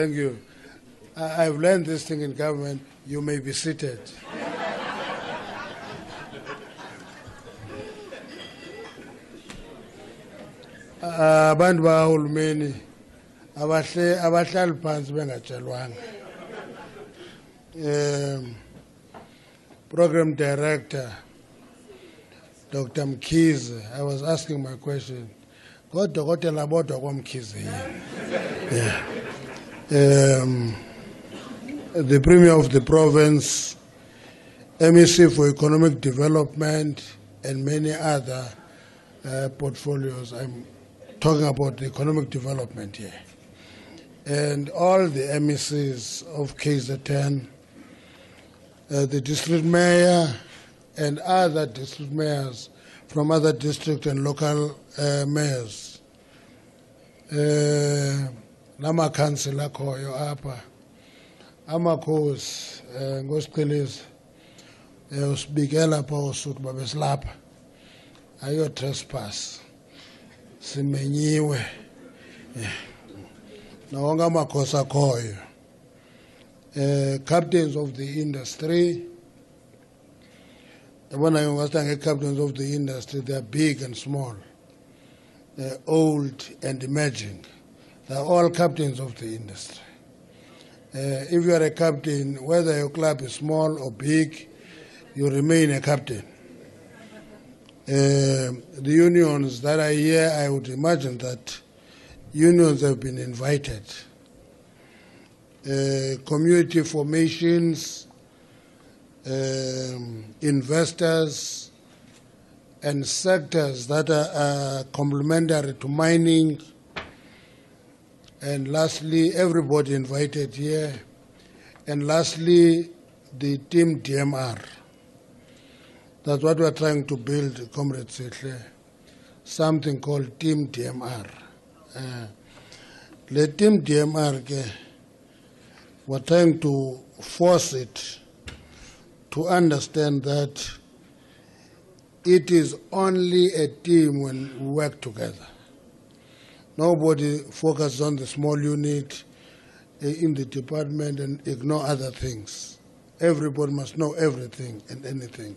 Thank you. I've learned this thing in government. You may be seated. Abantu bahulumeni abahlali phansi bengatshelwanga. Program Director Dr. Mkhize, I was asking my question. Kodwa bodwa kwaMkhize yeah. The Premier of the province, MEC for Economic Development, and many other portfolios. I'm talking about the economic development here. And all the MECs of KZN, the district mayor, and other district mayors from other district and local mayors. Nama councillor khoyo apha. Amakhosi ngosiqhelisa usibikela pha usuku babesilapha. Ayo trespass. Simenyiwe. Nawonke amakhosi akhoyo. Captains of the industry. When I understand captains of the industry, they are big and small. They're old and emerging. They're all captains of the industry. If you are a captain, whether your club is small or big, you remain a captain. The unions that are here, I would imagine that unions have been invited. Community formations, investors, and sectors that are complementary to mining. And lastly, everybody invited here. And lastly, the team DMR. That's what we're trying to build, Comrade Sehle. Something called Team DMR. The Team DMR, we're trying to force it to understand that it is only a team when we work together. Nobody focuses on the small unit in the department and ignore other things. Everybody must know everything and anything.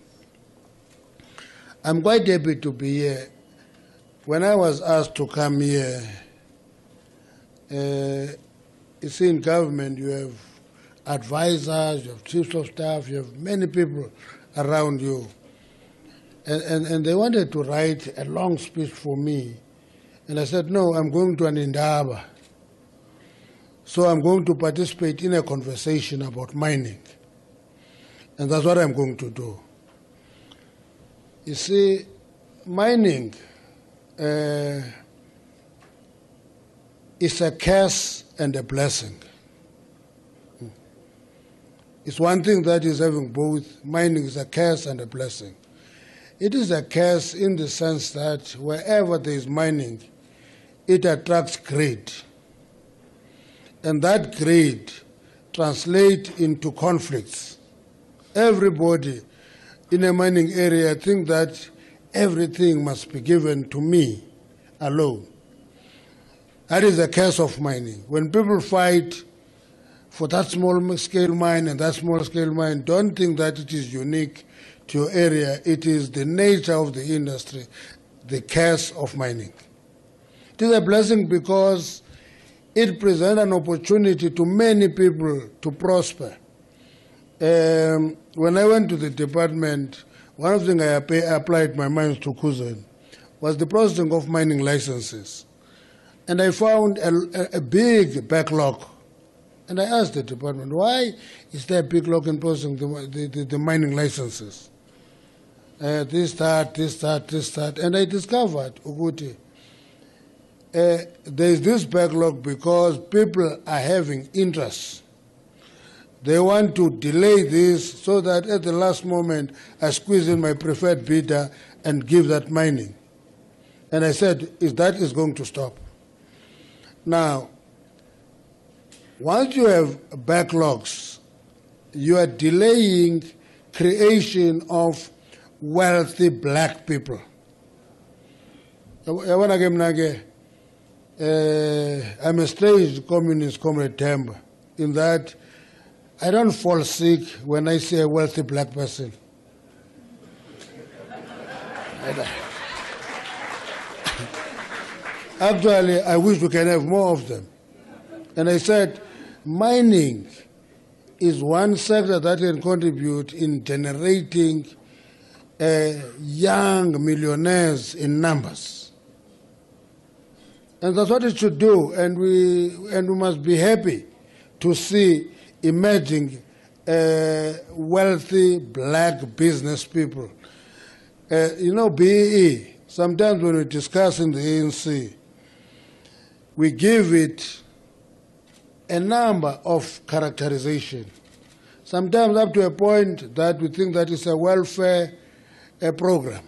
I'm quite happy to be here. When I was asked to come here, you see in government you have advisors, you have chiefs of staff, you have many people around you. And they wanted to write a long speech for me. And I said, no, I'm going to an Indaba. So I'm going to participate in a conversation about mining. And that's what I'm going to do. You see, mining is a curse and a blessing. It's one thing that is having both. Mining is a curse and a blessing. It is a curse in the sense that wherever there is mining, it attracts greed. And that greed translates into conflicts. Everybody in a mining area thinks that everything must be given to me alone. That is the curse of mining. When people fight for that small-scale mine and that small-scale mine, don't think that it is unique to your area. It is the nature of the industry, the curse of mining. It is a blessing because it presents an opportunity to many people to prosper. When I went to the department, one of the things I applied my mind to KZN was the processing of mining licenses. And I found a big backlog. And I asked the department, why is there a big backlog in processing the mining licenses? This, that. And I discovered, Uguti, there is this backlog because people are having interest. They want to delay this so that at the last moment I squeeze in my preferred bidder and give that mining. And I said, that is going to stop. Now, once you have backlogs, you are delaying creation of wealthy black people. I'm a strange communist, Comrade Temba, in that I don't fall sick when I see a wealthy black person. Actually, I wish we can have more of them. And I said, mining is one sector that can contribute in generating young millionaires in numbers. And that's what it should do. And we must be happy to see emerging wealthy black business people. You know, BEE, sometimes when we discuss in the ANC, we give it a number of characterization, sometimes up to a point that we think that it's a welfare program.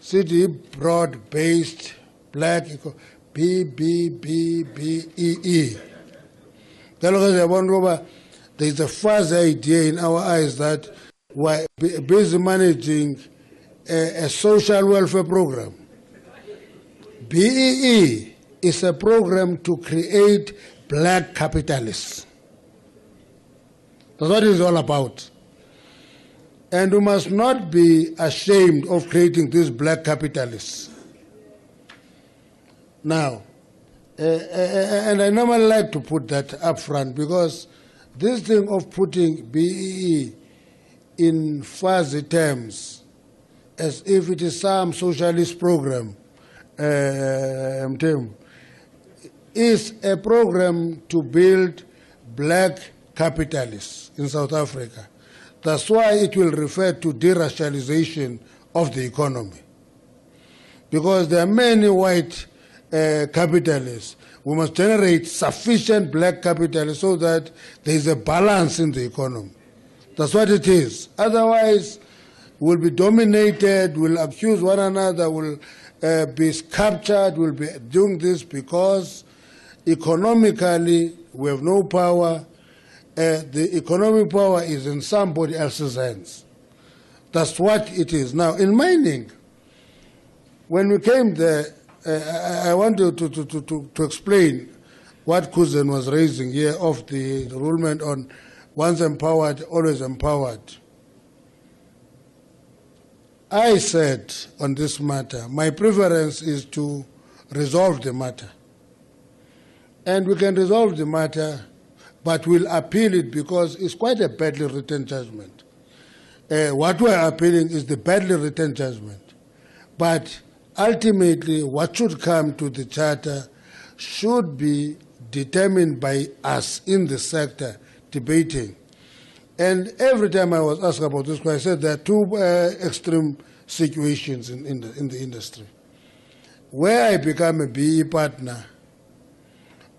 City broad-based black, BEE. There's a fuzzy idea in our eyes that we're busy managing a social welfare program. BEE is a program to create black capitalists. That's what it's all about. And we must not be ashamed of creating these black capitalists. Now, and I normally like to put that up front because this thing of putting BEE in fuzzy terms as if it is some socialist program is a program to build black capitalists in South Africa. That's why it will refer to deracialization of the economy. Because there are many white capitalists. We must generate sufficient black capitalists so that there is a balance in the economy. That's what it is. Otherwise, we'll be dominated, we'll accuse one another, we'll be captured, we'll be doing this because economically we have no power. The economic power is in somebody else's hands. That's what it is. Now, in mining, when we came there, I want to explain what Kuzen was raising here of the rulement on once empowered, always empowered. I said on this matter, my preference is to resolve the matter. And we can resolve the matter, but we'll appeal it because it's quite a badly written judgment. What we're appealing is the badly written judgment. But ultimately, what should come to the charter should be determined by us in the sector debating. And every time I was asked about this, I said there are two extreme situations in the industry. Where I become a BE partner,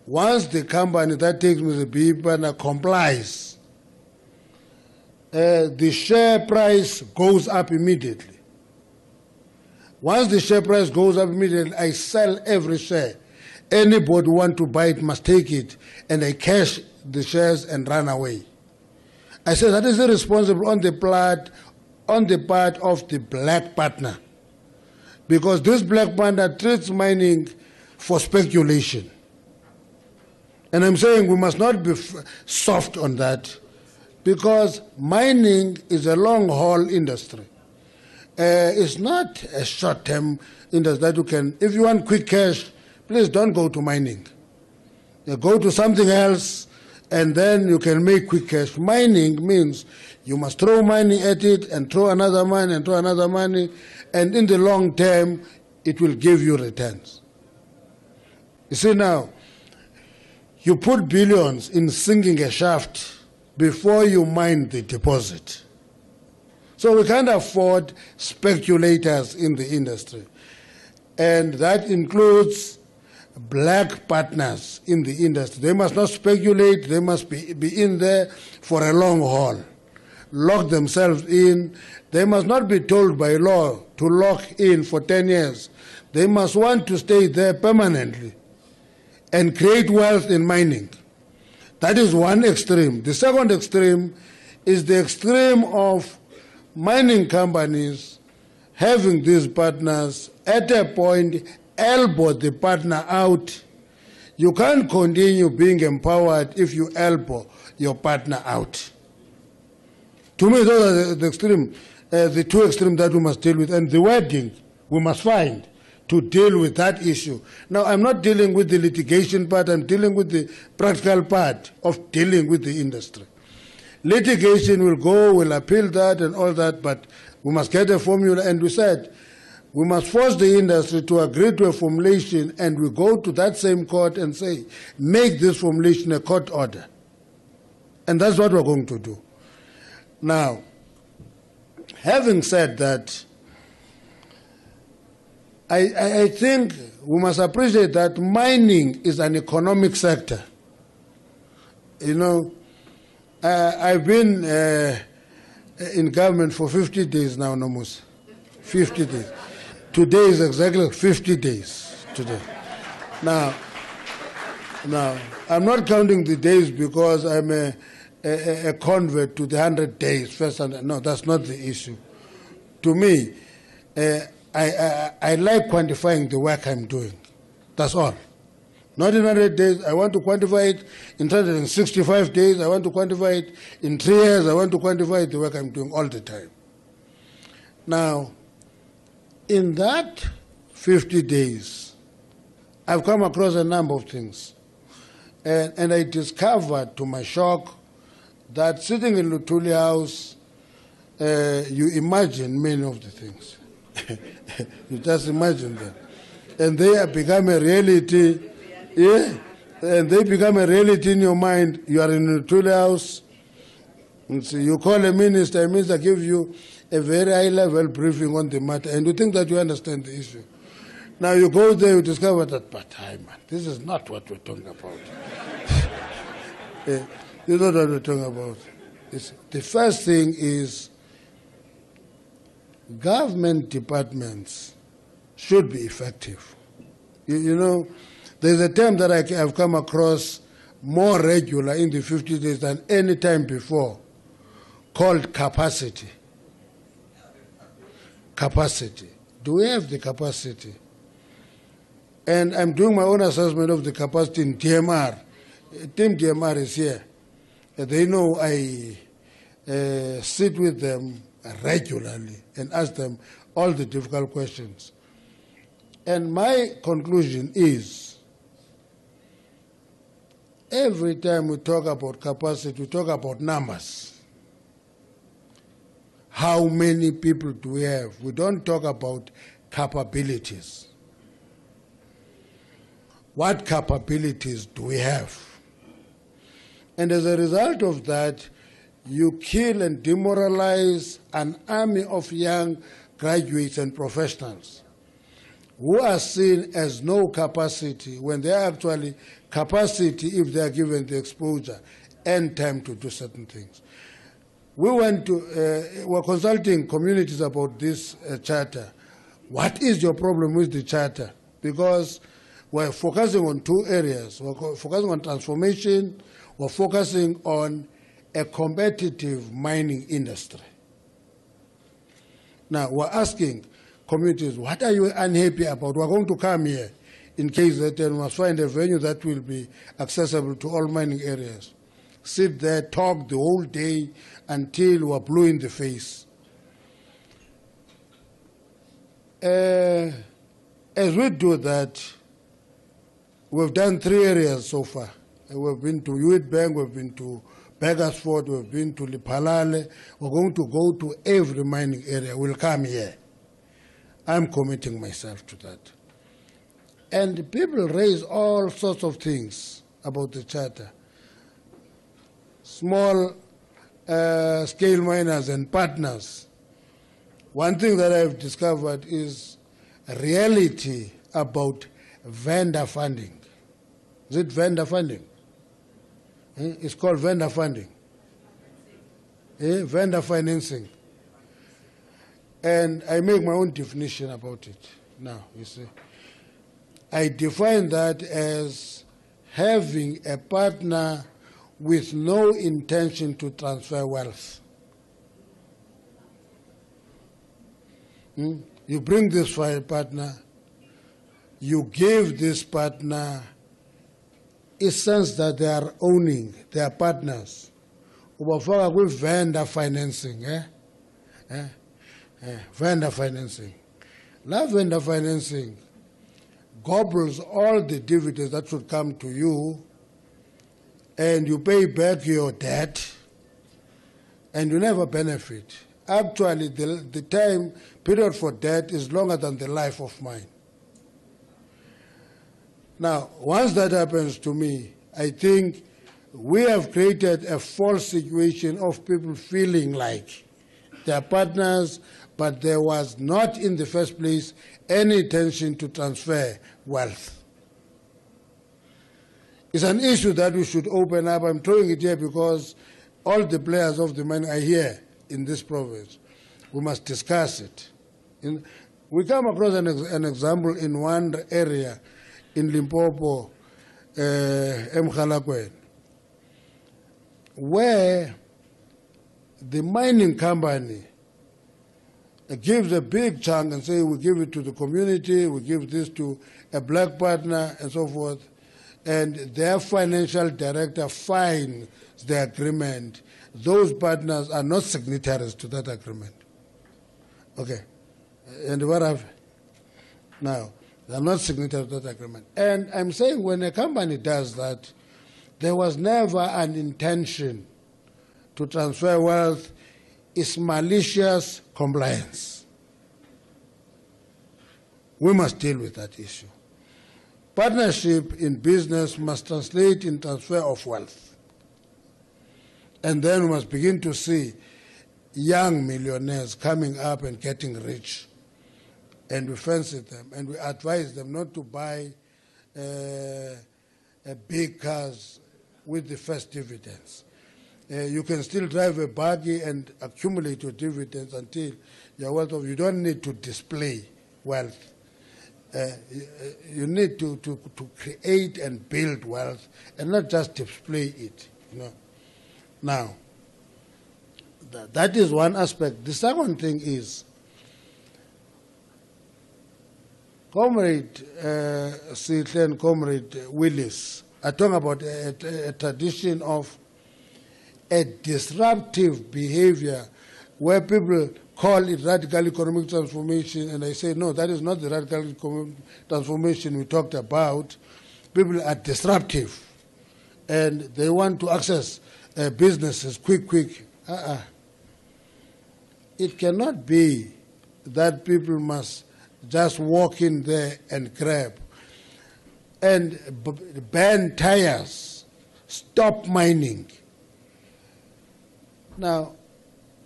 once the company that takes me as a BE partner complies, the share price goes up immediately. Once the share price goes up immediately, I sell every share. Anybody who wants to buy it must take it, and I cash the shares and run away. I said that is irresponsible on the part of the black partner, because this black partner treats mining for speculation. And I'm saying we must not be soft on that, because mining is a long-haul industry. It's not a short-term industry that you can, if you want quick cash, please don't go to mining. Go to something else, and then you can make quick cash. Mining means you must throw money at it and throw another money and throw another money, and in the long term, it will give you returns. You see now, you put billions in sinking a shaft before you mine the deposit. So we can't afford speculators in the industry. And that includes black partners in the industry. They must not speculate, they must be in there for a long haul. Lock themselves in. They must not be told by law to lock in for 10 years. They must want to stay there permanently and create wealth in mining. That is one extreme. The second extreme is the extreme of mining companies having these partners at a point elbow the partner out. You can't continue being empowered if you elbow your partner out. To me, those are the two extremes that we must deal with, and the wording we must find to deal with that issue. Now, I'm not dealing with the litigation part, I'm dealing with the practical part of dealing with the industry. Litigation will go, we'll appeal that and all that, but we must get a formula, and we said we must force the industry to agree to a formulation, and we go to that same court and say, make this formulation a court order. And that's what we're going to do. Now, having said that, I think we must appreciate that mining is an economic sector. You know, I've been in government for 50 days now, almost 50 days. Today is exactly 50 days today. Now, I'm not counting the days because I'm a convert to the 100 days first. No, that's not the issue. To me, I like quantifying the work I'm doing. That's all. Not in 100 days. I want to quantify it in 365 days. I want to quantify it in 3 years. I want to quantify the work I'm doing all the time. Now, in that 50 days, I've come across a number of things. And I discovered, to my shock, that sitting in Luthuli House, you imagine many of the things. You just imagine them. And they have become a reality. Yeah, and they become a reality in your mind. You are in Luthuli House. And so you call a minister gives you a very high-level briefing on the matter, and you think that you understand the issue. Now you go there, you discover that, but hi, man, this is not what we're talking about. This is not what we're talking about. The first thing is government departments should be effective. You know, there's a term that I have come across more regular in the 50 days than any time before, called capacity. Capacity. Do we have the capacity? And I'm doing my own assessment of the capacity in DMR. Team DMR is here. They know I sit with them regularly and ask them all the difficult questions. And my conclusion is, every time we talk about capacity, we talk about numbers. How many people do we have? We don't talk about capabilities. What capabilities do we have? And as a result of that, you kill and demoralize an army of young graduates and professionals who are seen as no capacity when they are actually capacity if they are given the exposure and time to do certain things. We were consulting communities about this charter. What is your problem with the charter? Because we're focusing on two areas. We're focusing on transformation. We're focusing on a competitive mining industry. Now, we're asking communities, what are you unhappy about? We're going to come here in case that we must find a venue that will be accessible to all mining areas. Sit there, talk the whole day until we're blue in the face. As we do that, we've done 3 areas so far. We've been to Witbank, we've been to Beggarsford, we've been to Lipalale. We're going to go to every mining area. We'll come here. I'm committing myself to that. And people raise all sorts of things about the charter. Small scale miners and partners. One thing that I've discovered is a reality about vendor funding. Is it vendor funding? It's called vendor funding. Vendor financing. And I make my own definition about it now, you see. I define that as having a partner with no intention to transfer wealth. You bring this for a partner, you give this partner a sense that they are owning, they are partners. Ubafaka with vendor financing, vendor financing. That vendor financing gobbles all the dividends that should come to you, and you pay back your debt, and you never benefit. Actually, the time period for debt is longer than the life of mine. Now, once that happens to me, I think we have created a false situation of people feeling like they are partners, but there was not in the first place any intention to transfer wealth. It's an issue that we should open up. I'm throwing it here because all the players of the money are here in this province. We must discuss it. We come across an example in one area in Limpopo, Mkhalakwen, where the mining company gives a big chunk and say we give it to the community, we give this to a black partner and so forth, and their financial director finds the agreement. Those partners are not signatories to that agreement. Okay, and what have now? They are not signatories to that agreement. And I'm saying when a company does that, there was never an intention to transfer wealth. It's malicious compliance. We must deal with that issue. Partnership in business must translate in transfer of wealth. And then we must begin to see young millionaires coming up and getting rich. And we fancy them, and we advise them not to buy big cars with the first dividends. You can still drive a buggy and accumulate your dividends until you're wealth of. You don't need to display wealth. You need to create and build wealth and not just display it. You know. Now, that is one aspect. The second thing is, Comrade Sihle and Comrade Willis are talking about a tradition of a disruptive behavior where people call it radical economic transformation, and I say, no, that is not the radical economic transformation we talked about. People are disruptive, and they want to access businesses quick. It cannot be that people must just walk in there and grab and ban tires, stop mining. Now,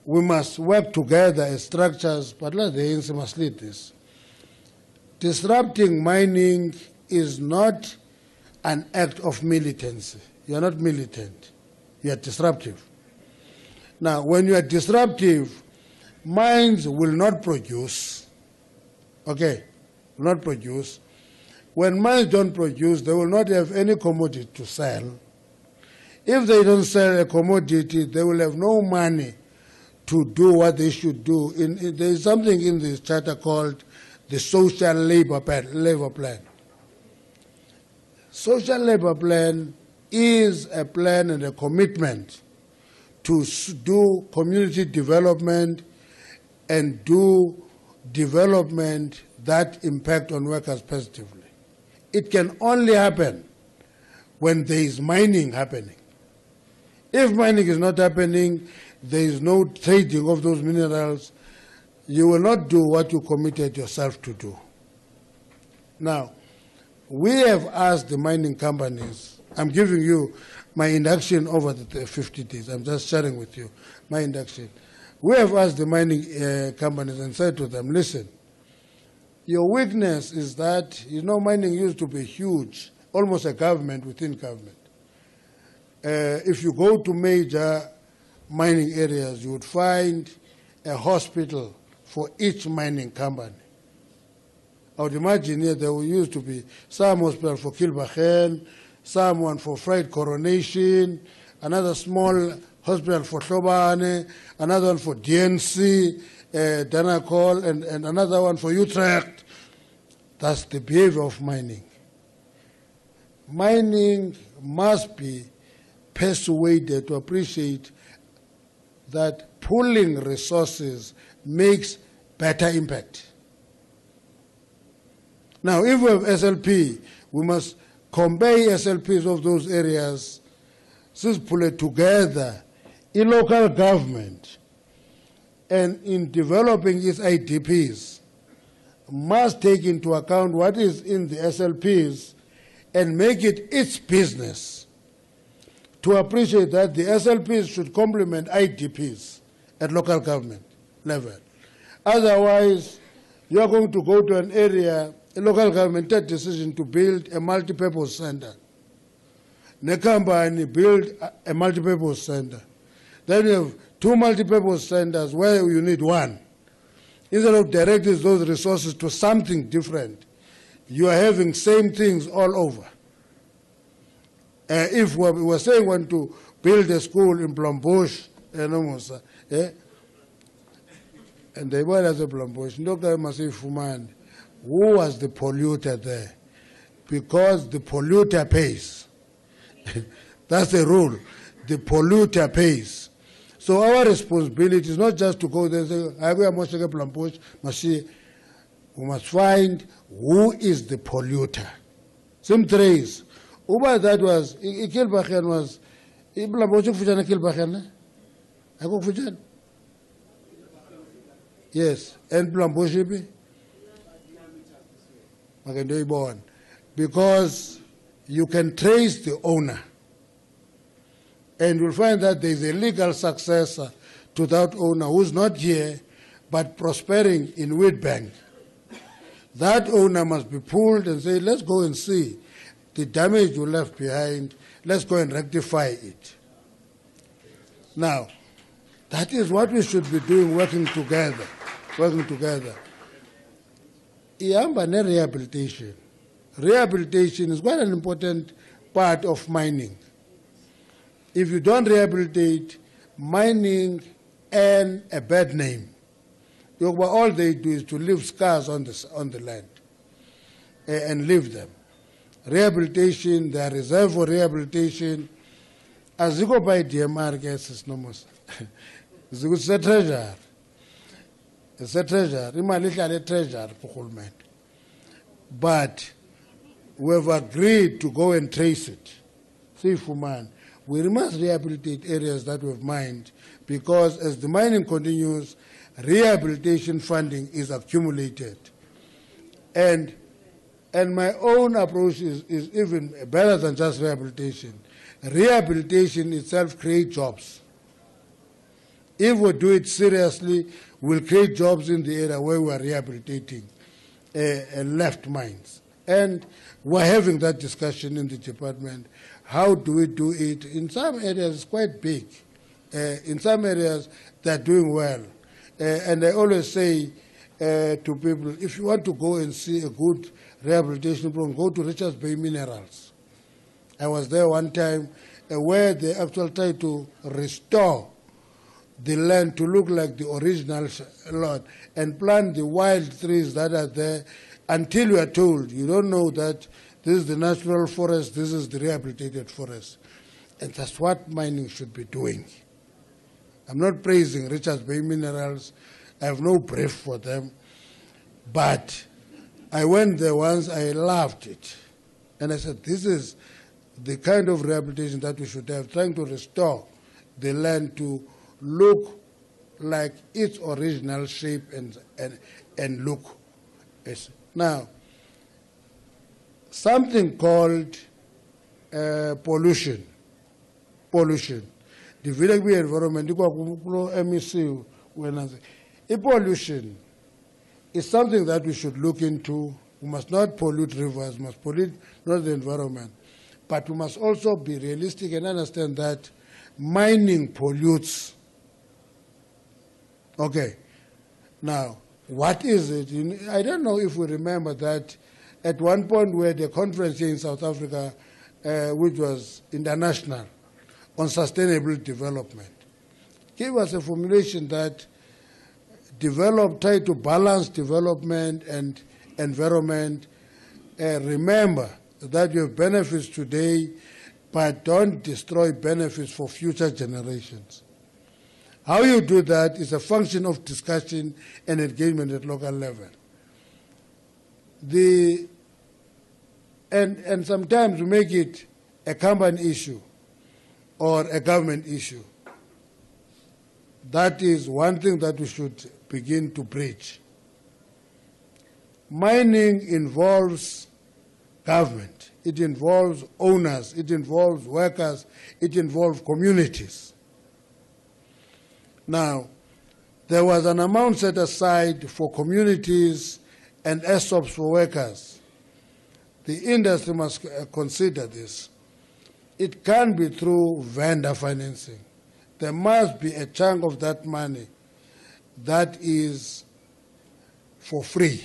we must work together as structures, but let the ANC must lead this. Disrupting mining is not an act of militancy. You are not militant. You are disruptive. Now, when you are disruptive, mines will not produce. Okay, will not produce. When mines don't produce, they will not have any commodity to sell. If they don't sell a commodity, they will have no money to do what they should do. There is something in this charter called the social labor plan. Social labor plan is a plan and a commitment to do community development and do development that impact on workers positively. It can only happen when there is mining happening. If mining is not happening, there is no trading of those minerals, you will not do what you committed yourself to do. Now, we have asked the mining companies, I'm giving you my induction over the 50 days, I'm just sharing with you my induction. We have asked the mining companies and said to them, listen, your weakness is that, you know, mining used to be huge, almost a government within government. If you go to major mining areas, you would find a hospital for each mining company. I would imagine here there used to be some hospital for Kilbachen, someone for Fried Coronation, another small hospital for Hlobane, another one for DNC, Danakol, and another one for Utrecht. That's the behavior of mining. Mining must be persuaded to appreciate that pooling resources makes better impact. Now, if we have SLP, we must convey SLPs of those areas, since pull it together in local government and in developing its IDPs, must take into account what is in the SLPs and make it its business to appreciate that the SLPs should complement IDPs at local government level. Otherwise, you are going to go to an area, a local government take decision to build a multi-purpose center. Nekamba build a multi-purpose center. Then you have two multi-purpose centers where you need one. Instead of directing those resources to something different, you are having same things all over. If we were saying we want to build a school in Blombush, and they were as a Blombush, who was the polluter there? Because the polluter pays. That's the rule. The polluter pays. So our responsibility is not just to go there and say, we must find who is the polluter. Some trace. Uba that was, Kilbachen was, Blombush Fujan Kilbachen? I go Fujan? Yes, and Blombush. Because you can trace the owner. And you'll find that there is a legal successor to that owner who's not here, but prospering in Wheatbank. That owner must be pulled and say, let's go and see the damage you left behind. Let's go and rectify it. Now, that is what we should be doing, working together. Rehabilitation. Rehabilitation is quite an important part of mining. If you don't rehabilitate, mining earn a bad name. All they do is to leave scars on the land and leave them. Rehabilitation, the reserve for rehabilitation, as you go by DMR, guess it's no more. It's a treasure. It's a treasure. It's a treasure. But we have agreed to go and trace it. See, Fuman, we must rehabilitate areas that we have mined, because as the mining continues, rehabilitation funding is accumulated. And my own approach is even better than just rehabilitation. Rehabilitation itself creates jobs. If we do it seriously, we'll create jobs in the area where we are rehabilitating left mines. And we're having that discussion in the department. How do we do it? In some areas, it's quite big. In some areas, they're doing well. And I always say to people, if you want to go and see a good rehabilitation program, go to Richards Bay Minerals. I was there one time where they actually try to restore the land to look like the original lot and plant the wild trees that are there until you are told. You don't know that this is the natural forest, this is the rehabilitated forest. And that's what mining should be doing. I'm not praising Richards Bay Minerals. I have no brief for them. But I went there once, I loved it. And I said, this is the kind of rehabilitation that we should have, trying to restore the land to look like its original shape and look. Now, something called pollution. The village environment, MEC, pollution is something that we should look into. We must not pollute rivers, we must pollute not the environment. But we must also be realistic and understand that mining pollutes. Okay. Now, what is it? I don't know if we remember that at one point we had a conference here in South Africa, which was international, on sustainable development. Gave us a formulation that try to balance development and environment. Remember that you have benefits today, but don't destroy benefits for future generations. How you do that is a function of discussion and engagement at local level. And sometimes we make it a company issue or a government issue. That is one thing that we should begin to preach. Mining involves government, it involves owners, it involves workers, it involves communities. Now, there was an amount set aside for communities and ESOPs for workers. The industry must consider this. It can't be through vendor financing. There must be a chunk of that money that is for free.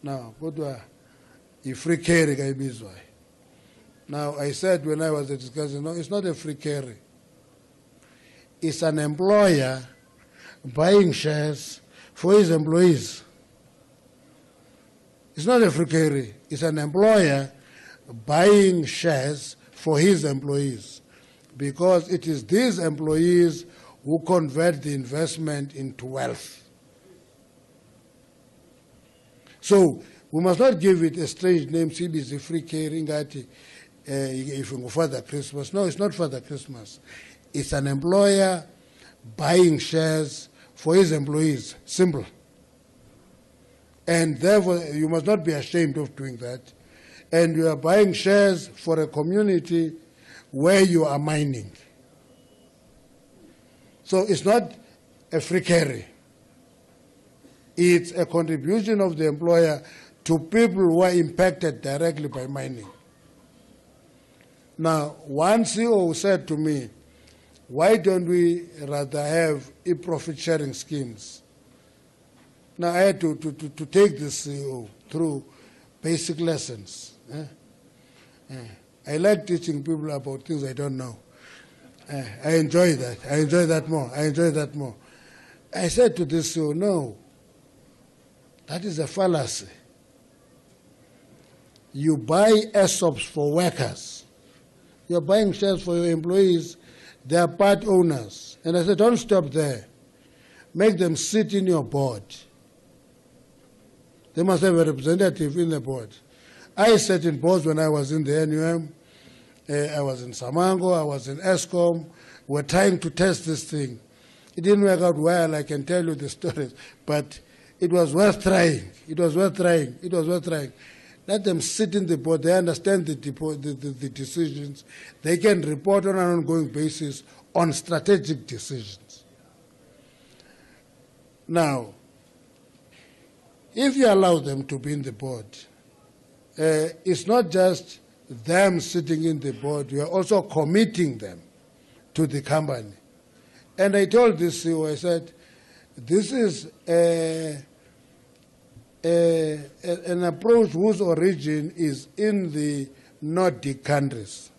Now, free carry. Now, I said when I was discussing, no, it's not a free carry. It's an employer buying shares for his employees. It's not a free carry. It's an employer buying shares for his employees, because it is these employees who convert the investment into wealth. So we must not give it a strange name, CBC free carry, if you Father Christmas. No, it's not Father Christmas. It's an employer buying shares for his employees. Simple. And therefore, you must not be ashamed of doing that. And you are buying shares for a community where you are mining. So it's not a free carry. It's a contribution of the employer to people who are impacted directly by mining. Now, one CEO said to me, why don't we rather have profit sharing schemes? Now, I had to take this CEO through basic lessons. I like teaching people about things I don't know. I enjoy that. I enjoy that more. I enjoy that more. I said to this CEO, no, that is a fallacy. You buy ESOPs for workers. You're buying shares for your employees. They are part owners. And I said, don't stop there. Make them sit in your board. They must have a representative in the board. I sat in boards when I was in the NUM. I was in Samango. I was in ESCOM. We're trying to test this thing. It didn't work out well. I can tell you the stories. But it was worth trying. It was worth trying. It was worth trying. Let them sit in the board. They understand the decisions. They can report on an ongoing basis on strategic decisions. Now, if you allow them to be in the board, it's not just them sitting in the board, you are also committing them to the company. And I told this CEO, I said, this is an approach whose origin is in the Nordic countries.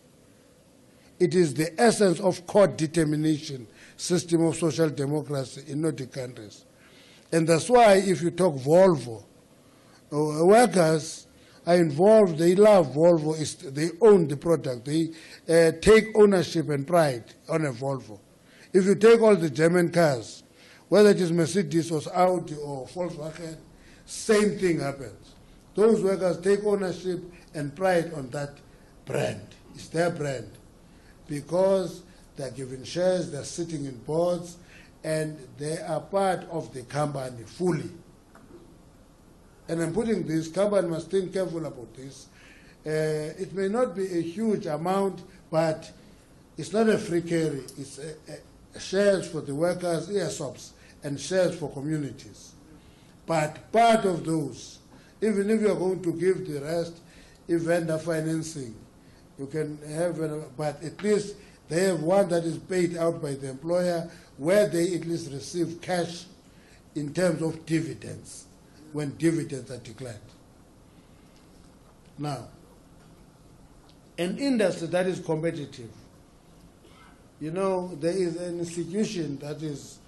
It is the essence of court determination system of social democracy in Nordic countries. And that's why if you talk Volvo, workers are involved, they love Volvo, they own the product, they take ownership and pride on a Volvo. If you take all the German cars, whether it is Mercedes or Audi or Volkswagen, same thing happens. Those workers take ownership and pride on that brand. It's their brand. Because they're given shares, they're sitting in boards, and they are part of the company fully. And I'm putting this, company must think careful about this. It may not be a huge amount, but it's not a free carry. It's shares for the workers, ESOPs, and shares for communities. But part of those, even if you're going to give the rest, if vendor financing, you can have, but at least they have one that is paid out by the employer where they at least receive cash in terms of dividends, when dividends are declared. Now, an industry that is competitive, you know, there is an institution that is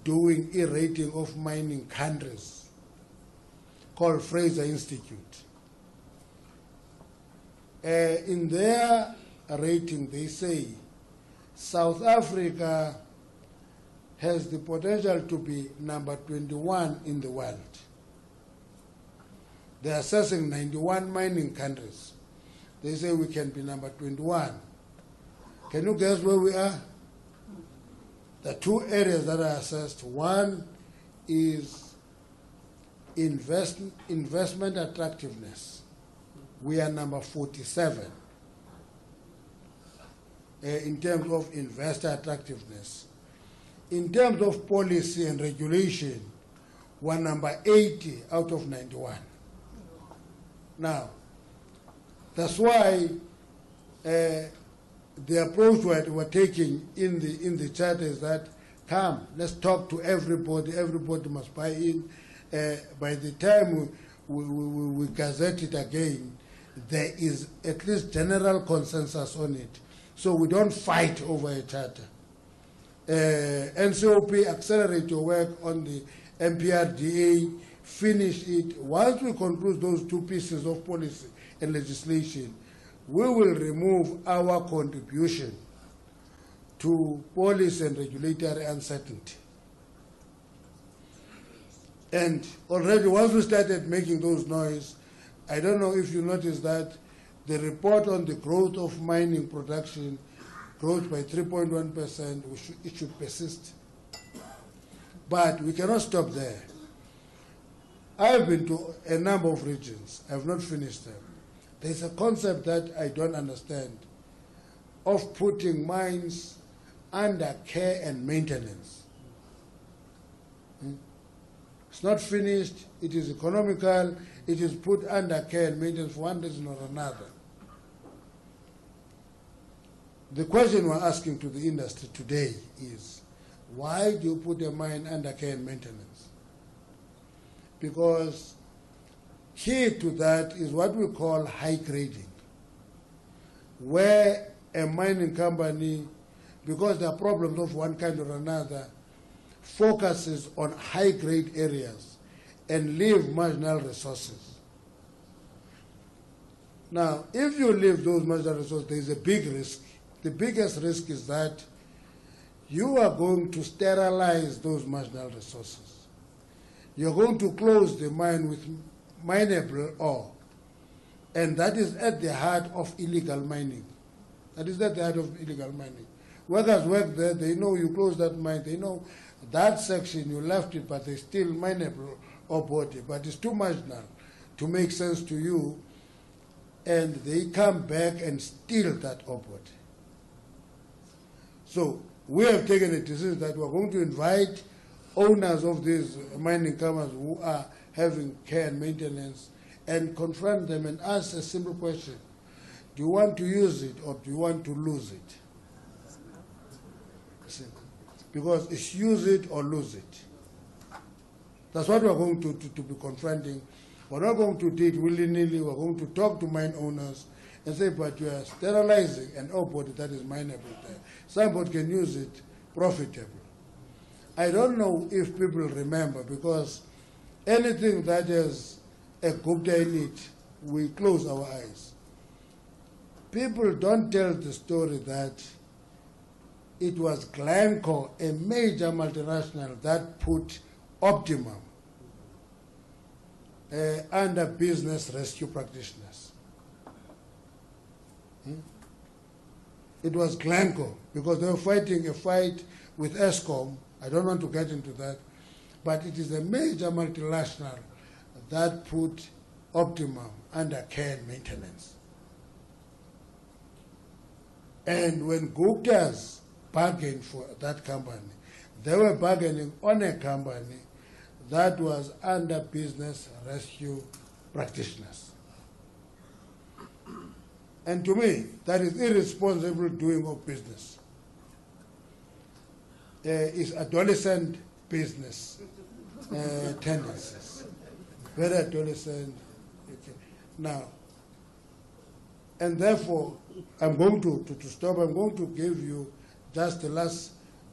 doing e-rating of mining countries. called Fraser Institute. In their rating, they say South Africa has the potential to be number 21 in the world. They're assessing 91 mining countries. They say we can be number 21. Can you guess where we are? The two areas that are assessed, one is investment attractiveness. We are number 47 in terms of investor attractiveness. In terms of policy and regulation, we're number 80 out of 91. Now, that's why the approach we're taking in the charter is that, come, let's talk to everybody. Everybody must buy in. By the time we gazette it again, there is at least general consensus on it. So we don't fight over a charter. NCOP, accelerate your work on the MPRDA, finish it. Once we conclude those two pieces of policy and legislation, we will remove our contribution to policy and regulatory uncertainty. And already once we started making those noise, I don't know if you noticed that the report on the growth of mining production, growth by 3.1%, it should persist. But we cannot stop there. I've been to a number of regions. I have not finished them. There's a concept that I don't understand of putting mines under care and maintenance. It's not finished, it is economical, it is put under care and maintenance for one reason or another. The question we're asking to the industry today is, why do you put a mine under care and maintenance? Because key to that is what we call high grading, where a mining company, because there are problems of one kind or another, focuses on high grade areas and leave marginal resources. Now, if you leave those marginal resources, there is a big risk. The biggest risk is that you are going to sterilize those marginal resources. You're going to close the mine with mineable ore. And that is at the heart of illegal mining. That is at the heart of illegal mining. Workers work there, they know you close that mine, they know that section you left it, but there's still mineable ore body, but it's too marginal to make sense to you, and they come back and steal that ore body. So we have taken a decision that we're going to invite owners of these mining companies who are having care and maintenance and confront them and ask a simple question: do you want to use it or do you want to lose it? Because it's use it or lose it. That's what we're going to be confronting. We're not going to do it willy-nilly. We're going to talk to mine owners and say, but you are sterilizing an ore body that is mineable there. Somebody can use it profitably. I don't know if people remember, because anything that has a Gupta in it, we close our eyes. People don't tell the story that it was Glencore, a major multinational, that put Optimum under business rescue practitioners. It was Glencore, because they were fighting a fight with Eskom. I don't want to get into that, but it is a major multinational that put Optimum under care and maintenance. And when Guptas bargained for that company, they were bargaining on a company that was under business rescue practitioners. And to me, that is irresponsible doing of business. It's adolescent business tendencies, very adolescent. Okay. Now, and therefore, I'm going to stop. I'm going to give you just the last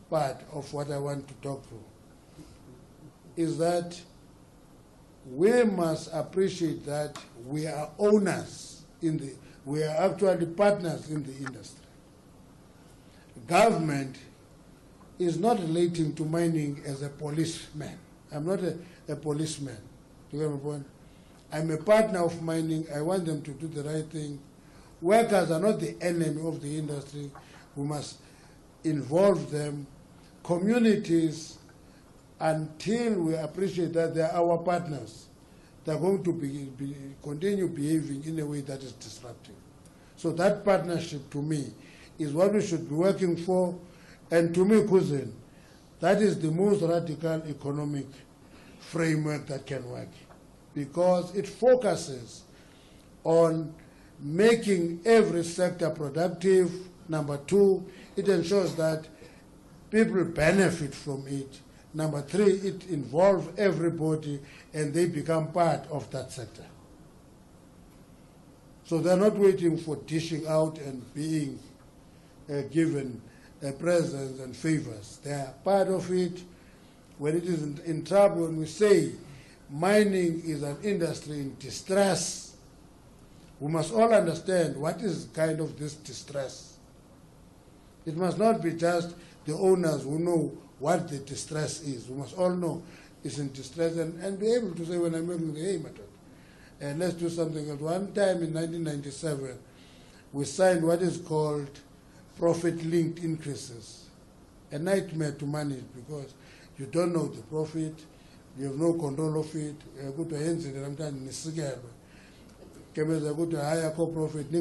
part of what I want to talk to, is that we must appreciate that we are owners we are actually partners in the industry. Government is not relating to mining as a policeman. I'm not a policeman. Do you get my point? I'm a partner of mining. I want them to do the right thing. Workers are not the enemy of the industry. We must involve them. Communities, until we appreciate that they are our partners, they're going to continue behaving in a way that is disruptive. So that partnership, to me, is what we should be working for. And to me, cousin, that is the most radical economic framework that can work, because it focuses on making every sector productive. Number two, it ensures that people benefit from it. Number three, it involves everybody and they become part of that sector. So they're not waiting for dishing out and being given presents and favors. They are part of it. When it is in trouble, when we say mining is an industry in distress, we must all understand what is kind of this distress. It must not be just the owners who know what the distress is. We must all know it's in distress and be able to say, when I'm making the hey, and let's do something. At one time in 1997, we signed what is called profit-linked increases. A nightmare to manage, because you don't know the profit, you have no control of it. You go to Henson, I'm telling you, go to higher core profit,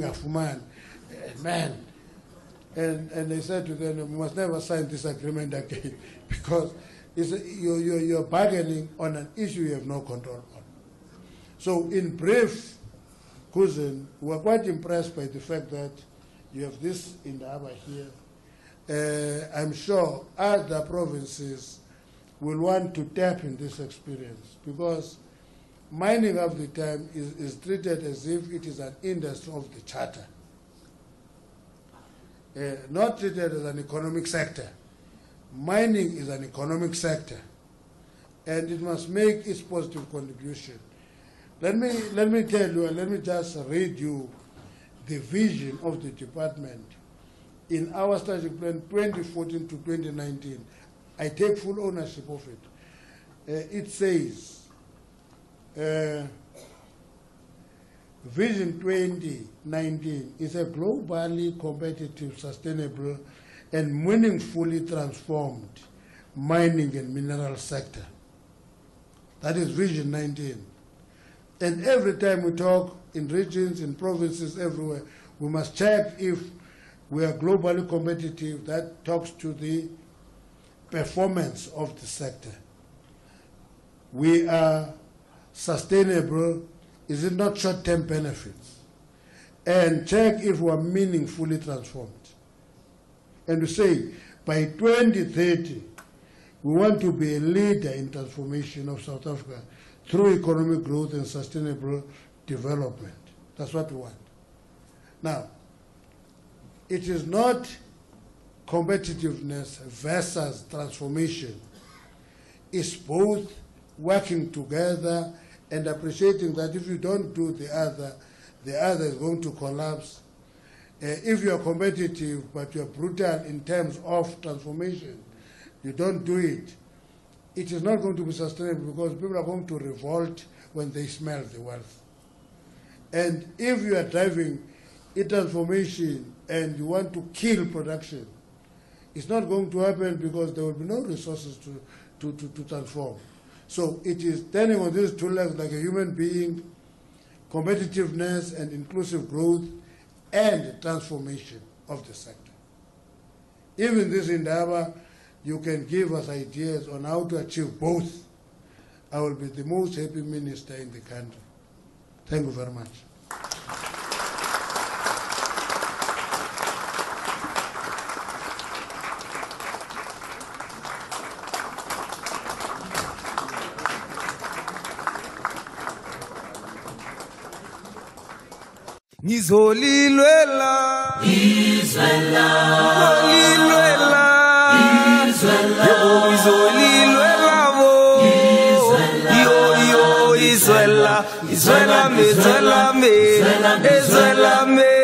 man. And they said to them, we must never sign this agreement again, because you're bargaining on an issue you have no control on. So in brief, cousin, we're quite impressed by the fact that you have this in the Aba here. I'm sure other provinces will want to tap in this experience, because mining of the time is treated as if it is an industry of the charter. Not treated as an economic sector. Mining is an economic sector, and it must make its positive contribution. Let me tell you, and let me just read you the vision of the department in our strategic plan 2014 to 2019. I take full ownership of it. It says, Vision 2019 is a globally competitive, sustainable, and meaningfully transformed mining and mineral sector. That is Vision 19. And every time we talk in regions, in provinces, everywhere, we must check if we are globally competitive. That talks to the performance of the sector. We are sustainable. Is it not short-term benefits? And check if we are meaningfully transformed. And we say, by 2030, we want to be a leader in transformation of South Africa through economic growth and sustainable development. That's what we want. Now, it is not competitiveness versus transformation. It's both working together and appreciating that if you don't do the other is going to collapse. If you are competitive but you are brutal in terms of transformation, you don't do it, it is not going to be sustainable, because people are going to revolt when they smell the wealth. And if you are driving a transformation and you want to kill production, it's not going to happen, because there will be no resources to transform. So it is standing on these two legs like a human being: competitiveness and inclusive growth, and transformation of the sector. Even this Indaba, you can give us ideas on how to achieve both. I will be the most happy minister in the country. Thank you very much. Ngizolilwela Izwela Ngizolilwela Izwela Ngizolilwela bo Izwela Yo yo izwela me, izwela me, izwela me, izwela me.